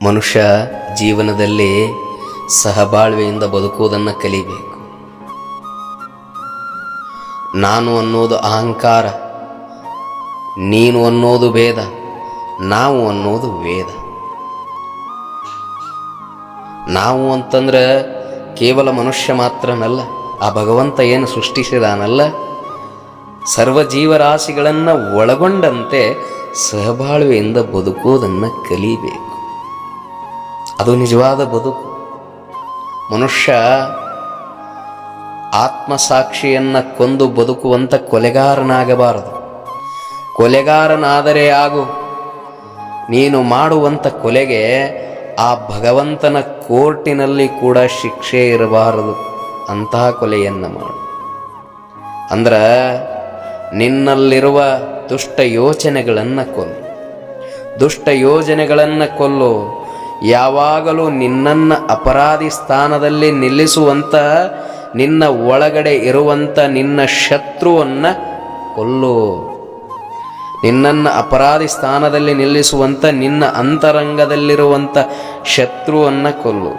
ಮನುಷ್ಯ ಜೀವನದಲ್ಲಿ ಸಹಬಾಳ್ವೆಯಿಂದ ಬದುಕುವುದನ್ನು ಕಲಿಬೇಕು. ನಾನು ಅನ್ನೋದು ಅಹಂಕಾರ, ನೀನು ಅನ್ನೋದು ಭೇದ, ನಾವು ಅನ್ನೋದು ವೇದ. ನಾವು ಅಂತಂದ್ರೆ ಕೇವಲ ಮನುಷ್ಯ ಮಾತ್ರನಲ್ಲ, ಆ ಭಗವಂತ ಏನು ಸೃಷ್ಟಿಸಿದಾನಲ್ಲ, ಸರ್ವ ಜೀವರಾಶಿಗಳನ್ನು ಒಳಗೊಂಡಂತೆ ಸಹಬಾಳ್ವೆಯಿಂದ ಬದುಕುವುದನ್ನು ಕಲಿಬೇಕು. ಅದು ನಿಜವಾದ ಬದುಕು. ಮನುಷ್ಯ ಆತ್ಮಸಾಕ್ಷಿಯನ್ನು ಕೊಂದು ಬದುಕುವಂಥ ಕೊಲೆಗಾರನಾಗಬಾರದು. ಕೊಲೆಗಾರನಾದರೆ ಆಗು, ನೀನು ಮಾಡುವಂಥ ಕೊಲೆಗೆ ಆ ಭಗವಂತನ ಕೋರ್ಟಿನಲ್ಲಿ ಕೂಡ ಶಿಕ್ಷೆ ಇರಬಾರದು. ಅಂತಹ ಕೊಲೆಯನ್ನು ಮಾಡು. ಅಂದ್ರೆ ನಿನ್ನಲ್ಲಿರುವ ದುಷ್ಟ ಯೋಚನೆಗಳನ್ನು ಕೊಲ್ಲು. ದುಷ್ಟ ಯೋಜನೆಗಳನ್ನು ಕೊಲ್ಲು. ಯಾವಾಗಲೂ ನಿನ್ನನ್ನು ಅಪರಾಧಿ ಸ್ಥಾನದಲ್ಲಿ ನಿಲ್ಲಿಸುವಂಥ, ನಿನ್ನ ಒಳಗಡೆ ಇರುವಂಥ ನಿನ್ನ ಶತ್ರುವನ್ನು ಕೊಲ್ಲು. ನಿನ್ನನ್ನು ಅಪರಾಧಿ ಸ್ಥಾನದಲ್ಲಿ ನಿಲ್ಲಿಸುವಂಥ ನಿನ್ನ ಅಂತರಂಗದಲ್ಲಿರುವಂಥ ಶತ್ರುವನ್ನು ಕೊಲ್ಲು.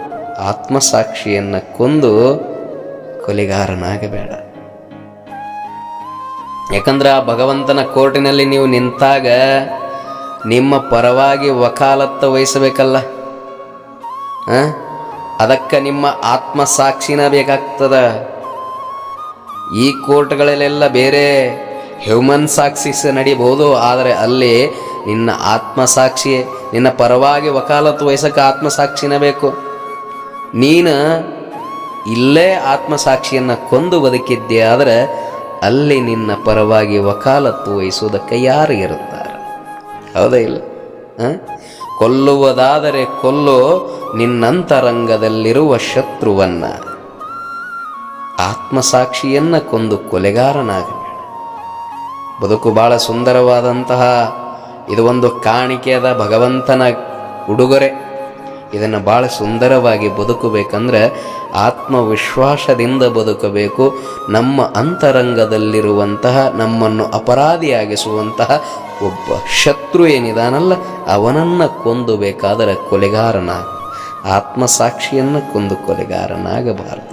ಆತ್ಮಸಾಕ್ಷಿಯನ್ನು ಕೊಂದು ಕೊಲೆಗಾರನಾಗಬೇಡ. ಯಾಕಂದ್ರೆ ಆ ಭಗವಂತನ ಕೋರ್ಟಿನಲ್ಲಿ ನೀವು ನಿಂತಾಗ ನಿಮ್ಮ ಪರವಾಗಿ ವಕಾಲತ್ತು ವಹಿಸಬೇಕಲ್ಲ. ಅದಕ್ಕೆ ನಿಮ್ಮ ಆತ್ಮಸಾಕ್ಷಿನ ಬೇಕಾಗ್ತದ. ಈ ಕೋರ್ಟ್ಗಳಲ್ಲೆಲ್ಲ ಬೇರೆ ಹ್ಯೂಮನ್ ಸಾಕ್ಷಿಸ್ ನಡೀಬಹುದು, ಆದರೆ ಅಲ್ಲಿ ನಿನ್ನ ಆತ್ಮಸಾಕ್ಷಿ, ನಿನ್ನ ಪರವಾಗಿ ವಕಾಲತ್ತು ವಹಿಸಕ್ಕೆ ಆತ್ಮಸಾಕ್ಷಿನ ಬೇಕು. ನೀನು ಇಲ್ಲೇ ಆತ್ಮಸಾಕ್ಷಿಯನ್ನು ಕೊಂದು ಬದುಕಿದ್ದೆ ಆದರೆ ಅಲ್ಲಿ ನಿನ್ನ ಪರವಾಗಿ ವಕಾಲತ್ತು ವಹಿಸುವುದಕ್ಕೆ ಯಾರು ಇರುತ್ತಾರೆ? ಹೌದಾ ಇಲ್ಲ? ಕೊಲ್ಲುವುದಾದರೆ ಕೊಲ್ಲು ನಿನ್ನಂತರಂಗದಲ್ಲಿರುವ ಶತ್ರುವನ್ನ. ಆತ್ಮಸಾಕ್ಷಿಯನ್ನು ಕೊಂದು ಕೊಲೆಗಾರನಾಗಬೇಡ. ಬದುಕು ಬಹಳ ಸುಂದರವಾದಂತಹ ಇದು ಒಂದು ಕಾಣಿಕೆಯಾದ ಭಗವಂತನ ಉಡುಗೊರೆ. ಇದನ್ನು ಭಾಳ ಸುಂದರವಾಗಿ ಬದುಕಬೇಕಂದ್ರೆ ಆತ್ಮವಿಶ್ವಾಸದಿಂದ ಬದುಕಬೇಕು. ನಮ್ಮ ಅಂತರಂಗದಲ್ಲಿರುವಂತಹ, ನಮ್ಮನ್ನು ಅಪರಾಧಿಯಾಗಿಸುವಂತಹ ಒಬ್ಬ ಶತ್ರು ಏನಿದಾನಲ್ಲ, ಅವನನ್ನು ಕೊಂದು ಬೇಕಾದರೆ ಕೊಲೆಗಾರನಾಗ. ಆತ್ಮಸಾಕ್ಷಿಯನ್ನು ಕೊಂದು ಕೊಲೆಗಾರನಾಗಬಾರದು.